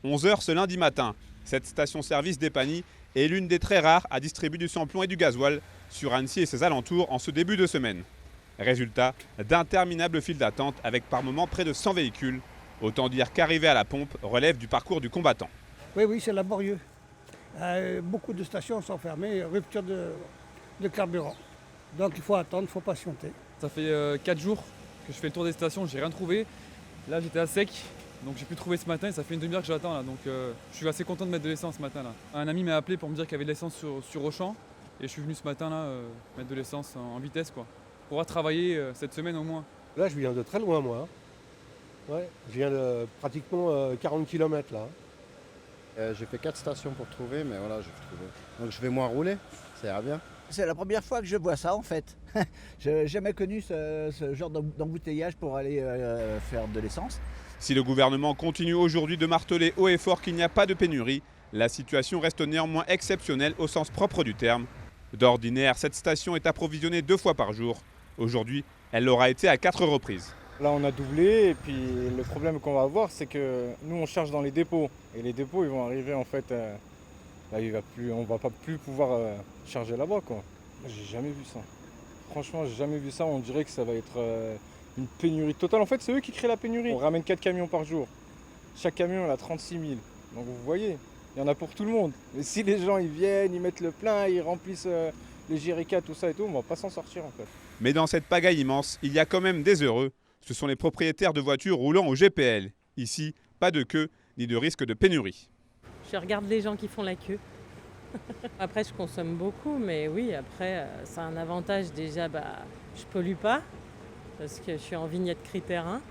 11 h ce lundi matin. Cette station-service d'Epany est l'une des très rares à distribuer du samplon et du gasoil sur Annecy et ses alentours en ce début de semaine. Résultat, d'interminables files d'attente avec par moments près de 100 véhicules. Autant dire qu'arriver à la pompe relève du parcours du combattant. Oui, c'est laborieux. Beaucoup de stations sont fermées, rupture de carburant. Donc il faut attendre, il faut patienter. Ça fait 4 jours que je fais le tour des stations, j'ai rien trouvé. Là j'étais à sec, donc j'ai pu trouver ce matin et ça fait une demi-heure que j'attends là. Donc je suis assez content de mettre de l'essence ce matin là. Un ami m'a appelé pour me dire qu'il y avait de l'essence sur Auchan et je suis venu ce matin là mettre de l'essence en vitesse quoi. Pour pouvoir travailler cette semaine au moins. Là je viens de très loin moi. Ouais, je viens de pratiquement 40 km là. J'ai fait 4 stations pour trouver, mais voilà, j'ai trouvé. Donc je vais moins rouler, ça ira bien. C'est la première fois que je vois ça en fait. Je n'ai jamais connu ce genre d'embouteillage pour aller faire de l'essence. Si le gouvernement continue aujourd'hui de marteler haut et fort qu'il n'y a pas de pénurie, la situation reste néanmoins exceptionnelle au sens propre du terme. D'ordinaire, cette station est approvisionnée 2 fois par jour. Aujourd'hui, elle l'aura été à 4 reprises. Là on a doublé et puis le problème qu'on va avoir c'est que nous on charge dans les dépôts et les dépôts ils vont arriver en fait, là, on va pas plus pouvoir charger là-bas quoi. J'ai jamais vu ça. Franchement j'ai jamais vu ça, on dirait que ça va être une pénurie totale. En fait c'est eux qui créent la pénurie. On ramène 4 camions par jour. Chaque camion il a 36 000. Donc vous voyez, il y en a pour tout le monde. Mais si les gens ils viennent, ils mettent le plein, ils remplissent les jerrycans, tout ça et tout, on va pas s'en sortir en fait. Mais dans cette pagaille immense, il y a quand même des heureux. Ce sont les propriétaires de voitures roulant au GPL. Ici, pas de queue ni de risque de pénurie. Je regarde les gens qui font la queue. Après, je consomme beaucoup, mais oui, après, c'est un avantage déjà, je pollue pas, parce que je suis en vignette critère 1.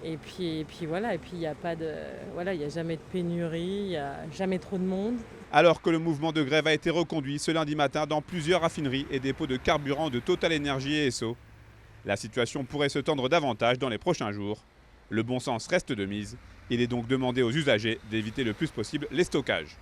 Et puis voilà, et puis il n'y a pas de, voilà, il y a jamais de pénurie, il n'y a jamais trop de monde. Alors que le mouvement de grève a été reconduit ce lundi matin dans plusieurs raffineries et dépôts de carburant de Total Energy et Esso. La situation pourrait se tendre davantage dans les prochains jours. Le bon sens reste de mise. Il est donc demandé aux usagers d'éviter le plus possible les stockages.